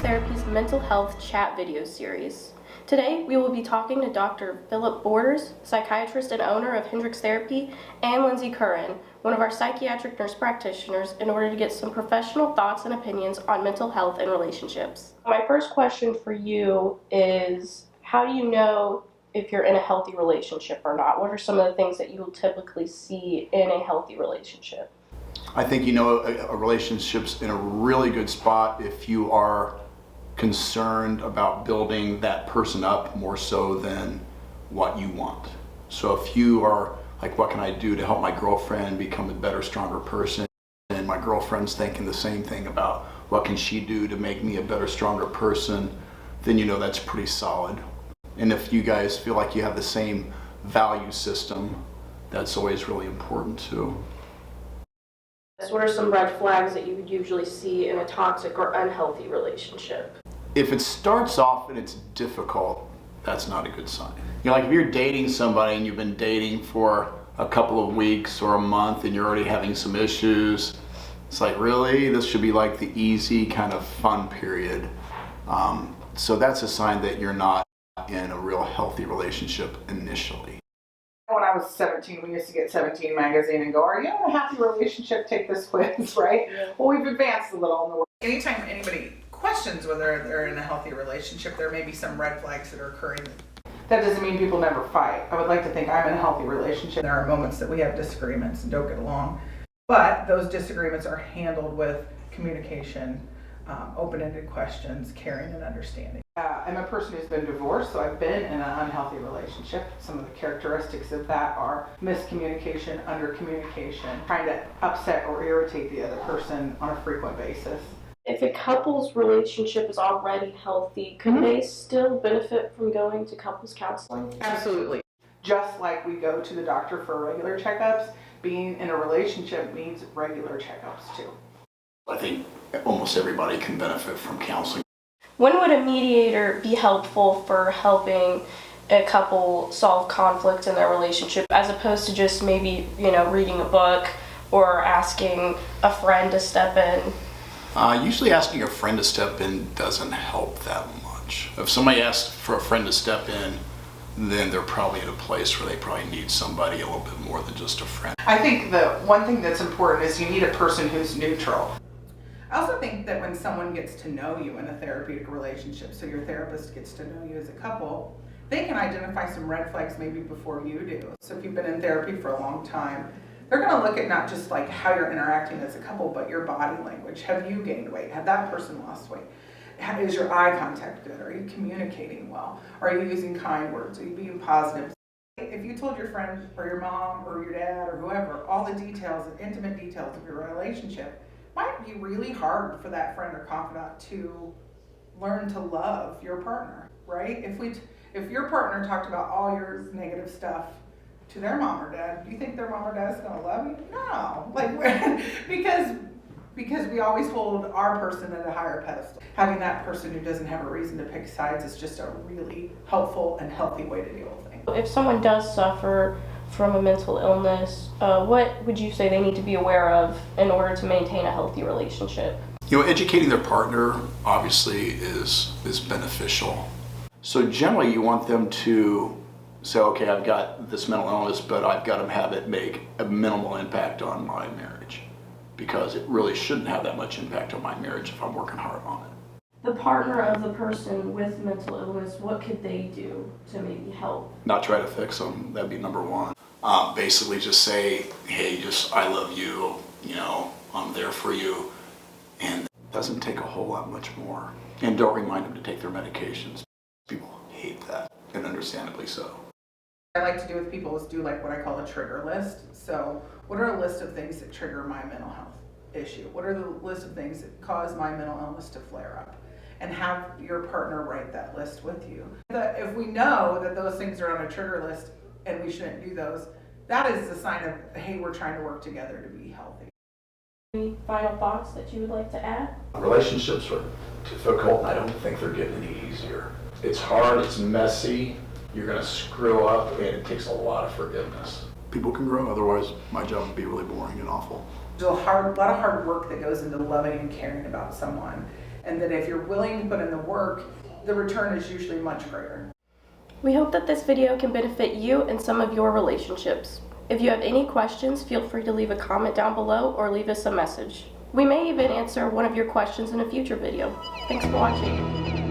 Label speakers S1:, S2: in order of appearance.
S1: Therapy's mental health chat video series. Today, we will be talking to Dr. Philip Borders, psychiatrist and owner of Hendricks Therapy, and Lyndsay Curran, one of our psychiatric nurse practitioners, in order to get some professional thoughts and opinions on mental health and relationships. My first question for you is, how do you know if you're in a healthy relationship or not? What are some of the things that you will typically see in a healthy relationship?
S2: I think a relationship's in a really good spot if you are concerned about building that person up more so than what you want. So if you are like, what can I do to help my girlfriend become a better, stronger person? And my girlfriend's thinking the same thing about what can she do to make me a better, stronger person, then you know that's pretty solid. And if you guys feel like you have the same value system, that's always really important too.
S1: What are some red flags that you would usually see in a toxic or unhealthy relationship?
S2: If it starts off and it's difficult, that's not a good sign. Like if you're dating somebody and you've been dating for a couple of weeks or a month and you're already having some issues, it's like, really? This should be like the easy kind of fun period. So that's a sign that you're not in a real healthy relationship initially.
S3: When I was 17, we used to get 17 magazine and go, are you in a happy relationship? Take this quiz, right? Yeah. Well, we've advanced a little in the world. Anytime anybody questions whether they're in a healthy relationship, there may be some red flags that are occurring. That doesn't mean people never fight. I would like to think I'm in a healthy relationship. There are moments that we have disagreements and don't get along, but those disagreements are handled with communication, open-ended questions, caring and understanding. I'm a person who's been divorced, so I've been in an unhealthy relationship. Some of the characteristics of that are miscommunication, undercommunication, trying to upset or irritate the other person on a frequent basis.
S1: If a couple's relationship is already healthy, could they still benefit from going to couples counseling?
S3: Absolutely. Just like we go to the doctor for regular checkups, being in a relationship means regular checkups too.
S2: I think almost everybody can benefit from counseling.
S1: When would a mediator be helpful for helping a couple solve conflict in their relationship, as opposed to just maybe, reading a book or asking a friend to step in?
S2: Usually asking a friend to step in doesn't help that much. If somebody asks for a friend to step in, then they're probably in a place where they probably need somebody a little bit more than just a friend.
S3: I think the one thing that's important is you need a person who's neutral. I also think that when someone gets to know you in a therapeutic relationship, so your therapist gets to know you as a couple, they can identify some red flags maybe before you do. So if you've been in therapy for a long time, they're going to look at not just like how you're interacting as a couple, but your body language. Have you gained weight? Have that person lost weight? Is your eye contact good? Are you communicating well? Are you using kind words? Are you being positive? If you told your friend or your mom or your dad or whoever all the details, the intimate details of your relationship, it might be really hard for that friend or confidant to learn to love your partner, right? If your partner talked about all your negative stuff to their mom or dad, do you think their mom or dad is going to love you? No, because we always hold our person at a higher pedestal. Having that person who doesn't have a reason to pick sides is just a really helpful and healthy way to deal with things.
S1: If someone does suffer from a mental illness, what would you say they need to be aware of in order to maintain a healthy relationship?
S2: Educating their partner obviously is beneficial. So generally you want them to say, okay, I've got this mental illness, but I've got to have it make a minimal impact on my marriage, because it really shouldn't have that much impact on my marriage if I'm working hard on it.
S1: The partner of the person with mental illness, what could they do to maybe help?
S2: Not try to fix them. That'd be number one. Basically just say, hey, I love you, I'm there for you. And it doesn't take a whole lot much more. And don't remind them to take their medications. People hate that, and understandably so.
S3: What I like to do with people is do like what I call a trigger list. So what are a list of things that trigger my mental health issue? What are the list of things that cause my mental illness to flare up? And have your partner write that list with you. If we know that those things are on a trigger list and we shouldn't do those, that is a sign of, hey, we're trying to work together to be healthy.
S1: Any final thoughts that you would like to add?
S2: Relationships are difficult, and I don't think they're getting any easier. It's hard, it's messy, you're going to screw up, and it takes a lot of forgiveness. People can grow, otherwise my job would be really boring and awful.
S3: There's a lot of hard work that goes into loving and caring about someone. and that if you're willing to put in the work, the return is usually much greater.
S1: We hope that this video can benefit you and some of your relationships. If you have any questions, feel free to leave a comment down below or leave us a message. We may even answer one of your questions in a future video. Thanks for watching.